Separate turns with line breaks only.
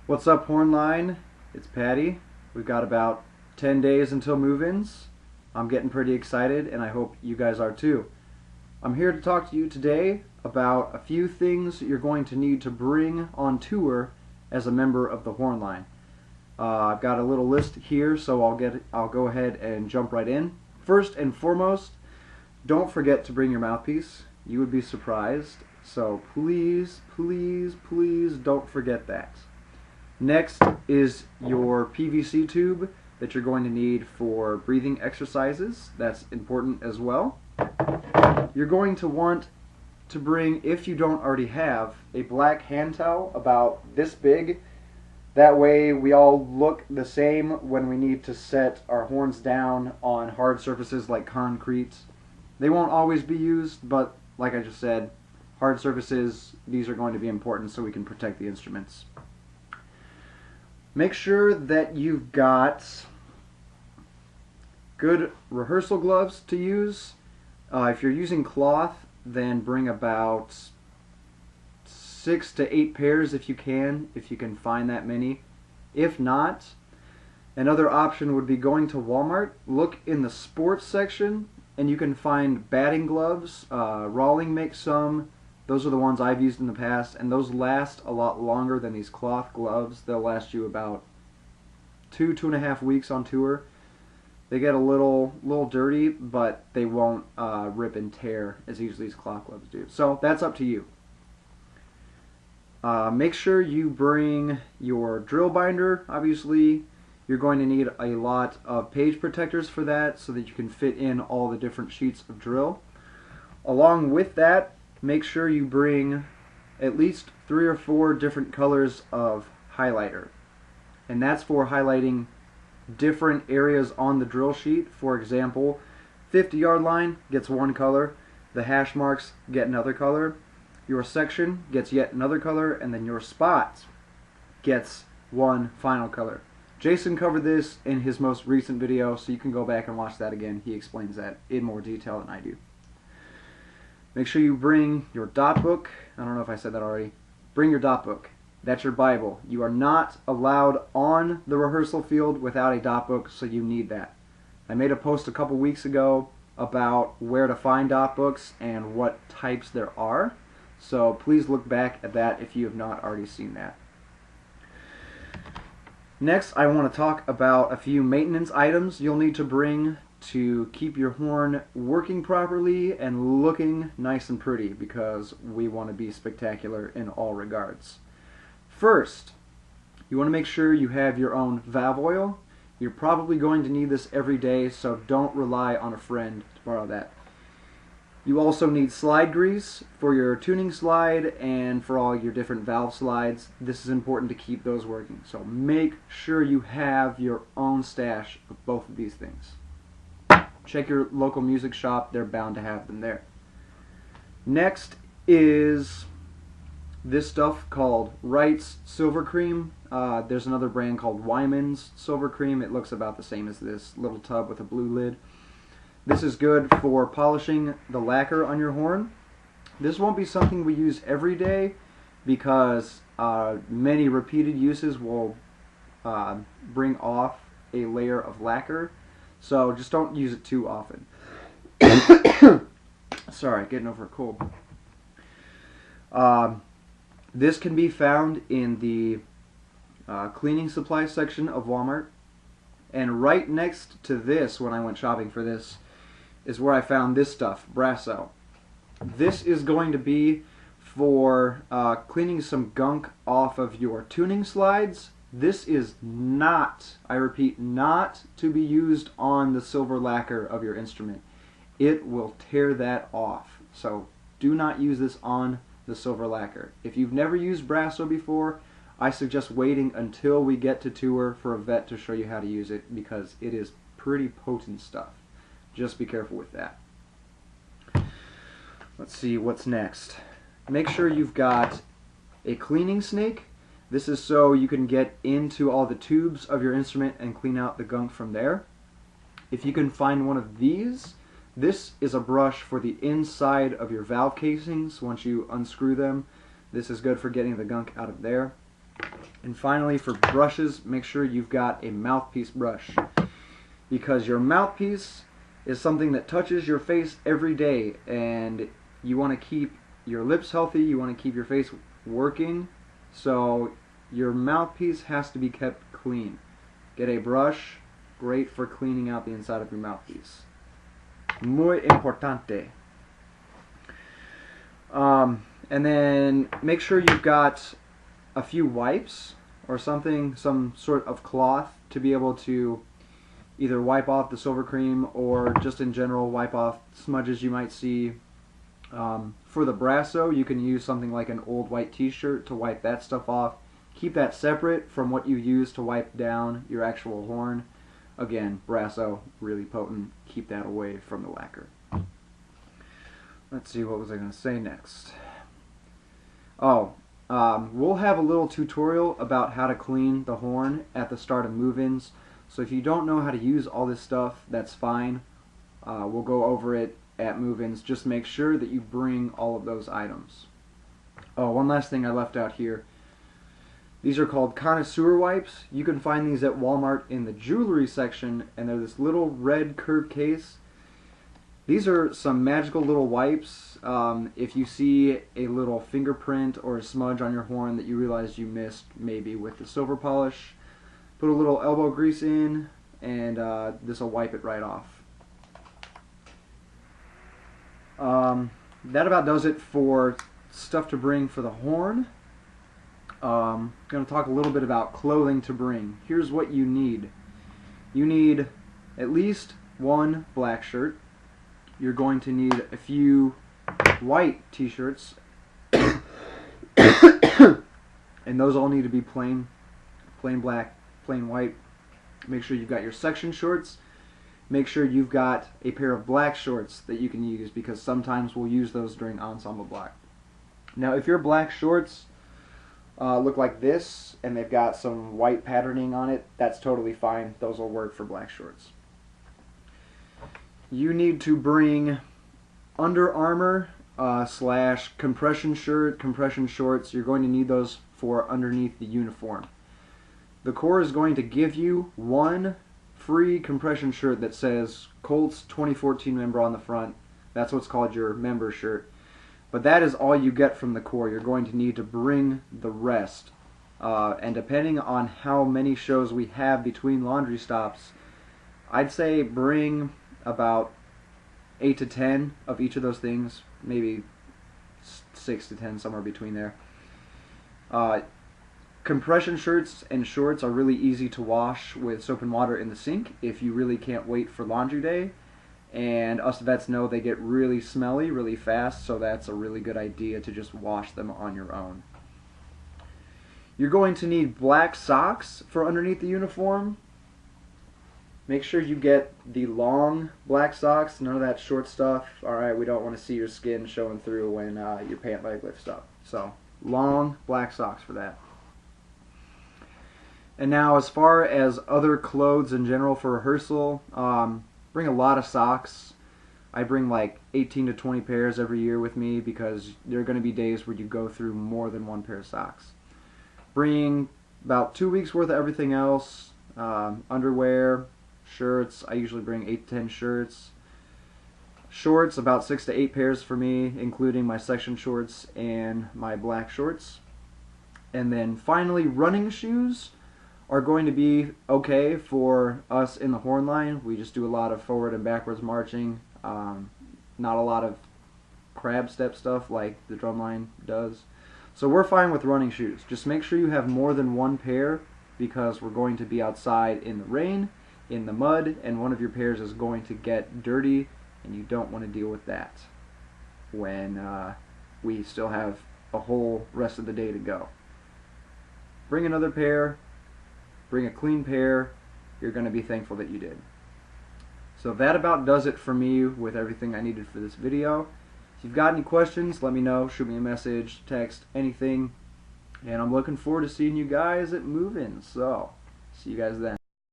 What's up, Hornline? It's Patty. We've got about 10 days until move-ins. I'm getting pretty excited, and I hope you guys are too. I'm here to talk to you today about a few things you're going to need to bring on tour as a member of the Hornline. I've got a little list here, so I'll go ahead and jump right in. First and foremost, don't forget to bring your mouthpiece. You would be surprised. So please, please, please don't forget that. Next is your PVC tube that you're going to need for breathing exercises. That's important as well. You're going to want to bring, if you don't already have, a black hand towel about this big. That way we all look the same when we need to set our horns down on hard surfaces like concrete. They won't always be used, but like I just said, hard surfaces, these are going to be important so we can protect the instruments. Make sure that you've got good rehearsal gloves to use. If you're using cloth, then bring about 6 to 8 pairs if you can find that many. If not, another option would be going to Walmart. Look in the sports section and you can find batting gloves. Rawling makes some. Those are the ones I've used in the past, and those last a lot longer than these cloth gloves. They'll last you about 2.5 weeks on tour. They get a little dirty, but they won't rip and tear as easily as cloth gloves do. So that's up to you. Make sure you bring your drill binder. Obviously, you're going to need a lot of page protectors for that so that you can fit in all the different sheets of drill. Along with that, make sure you bring at least 3 or 4 different colors of highlighter. And that's for highlighting different areas on the drill sheet. For example, 50-yard line gets one color, the hash marks get another color, your section gets yet another color, and then your spot gets one final color. Jason covered this in his most recent video, so you can go back and watch that again. He explains that in more detail than I do. Make sure you bring your dot book. I don't know if I said that already. Bring your dot book. That's your Bible. You are not allowed on the rehearsal field without a dot book, so you need that. I made a post a couple weeks ago about where to find dot books and what types there are. So please look back at that if you have not already seen that. Next, I want to talk about a few maintenance items you'll need to bring to keep your horn working properly and looking nice and pretty, because we want to be spectacular in all regards. First, you want to make sure you have your own valve oil. You're probably going to need this every day, so don't rely on a friend to borrow that. You also need slide grease for your tuning slide and for all your different valve slides. This is important to keep those working, so make sure you have your own stash of both of these things. Check your local music shop, they're bound to have them there. Next is this stuff called Wright's Silver Cream. There's another brand called Wyman's Silver Cream. It looks about the same as this little tub with a blue lid. This is good for polishing the lacquer on your horn. This won't be something we use every day because many repeated uses will bring off a layer of lacquer. So just don't use it too often. Sorry, getting over a cold. This can be found in the cleaning supply section of Walmart. And right next to this, when I went shopping for this, is where I found this stuff, Brasso. This is going to be for cleaning some gunk off of your tuning slides. This is not, I repeat, not to be used on the silver lacquer of your instrument. It will tear that off. So do not use this on the silver lacquer. If you've never used Brasso before, I suggest waiting until we get to tour for a vet to show you how to use it, because it is pretty potent stuff. Just be careful with that. Let's see what's next. Make sure you've got a cleaning snake. This is so you can get into all the tubes of your instrument and clean out the gunk from there. If you can find one of these, this is a brush for the inside of your valve casings once you unscrew them. This is good for getting the gunk out of there. And finally, for brushes, make sure you've got a mouthpiece brush, because your mouthpiece is something that touches your face every day, and you want to keep your lips healthy, you want to keep your face working, so your mouthpiece has to be kept clean. Get a brush, great for cleaning out the inside of your mouthpiece. Muy importante. And then make sure you've got a few wipes or something, some sort of cloth to be able to either wipe off the silver cream or just in general wipe off smudges you might see. For the brasso, you can use something like an old white t-shirt to wipe that stuff off. Keep that separate from what you use to wipe down your actual horn. Again, brasso, really potent. Keep that away from the lacquer. Let's see, what was I going to say next? Oh, we'll have a little tutorial about how to clean the horn at the start of move-ins. So if you don't know how to use all this stuff, that's fine. We'll go over it at move-ins. Just make sure that you bring all of those items. Oh, one last thing I left out here. These are called connoisseur wipes. You can find these at Walmart in the jewelry section, and they're this little red curved case. These are some magical little wipes. If you see a little fingerprint or a smudge on your horn that you realize you missed, maybe with the silver polish, put a little elbow grease in, and this will wipe it right off. That about does it for stuff to bring for the horn. I'm going to talk a little bit about clothing to bring. Here's what you need. You need at least one black shirt. You're going to need a few white t-shirts. And those all need to be plain black, plain white. Make sure you've got your section shorts. Make sure you've got a pair of black shorts that you can use, because sometimes we'll use those during ensemble block. Now, if your black shorts look like this and they've got some white patterning on it, that's totally fine. Those will work for black shorts. You need to bring Under Armour slash compression shirt, compression shorts. You're going to need those for underneath the uniform. The Corps is going to give you one free compression shirt that says Colts 2014 member on the front. That's what's called your member shirt. But that is all you get from the Corps. You're going to need to bring the rest. And depending on how many shows we have between laundry stops, I'd say bring about 8 to 10 of each of those things, maybe 6 to 10, somewhere between there. Compression shirts and shorts are really easy to wash with soap and water in the sink if you really can't wait for laundry day. And us vets know they get really smelly really fast, so that's a really good idea to just wash them on your own. You're going to need black socks for underneath the uniform. Make sure you get the long black socks, none of that short stuff. Alright, we don't want to see your skin showing through when your pant leg lifts up. So, long black socks for that. And now, as far as other clothes in general for rehearsal, bring a lot of socks. I bring like 18 to 20 pairs every year with me, because there are going to be days where you go through more than one pair of socks. Bring about 2 weeks worth of everything else, underwear, shirts. I usually bring 8 to 10 shirts. Shorts, about 6 to 8 pairs for me, including my section shorts and my black shorts. And then finally, running shoes are going to be okay for us in the Hornline. We just do a lot of forward and backwards marching, not a lot of crab step stuff like the drumline does. So we're fine with running shoes. Just make sure you have more than one pair, because we're going to be outside in the rain, in the mud, and one of your pairs is going to get dirty, and you don't want to deal with that when we still have a whole rest of the day to go. Bring another pair, bring a clean pair. You're going to be thankful that you did. So that about does it for me with everything I needed for this video. If you've got any questions, let me know. Shoot me a message, text, anything. And I'm looking forward to seeing you guys at move-ins. So, see you guys then.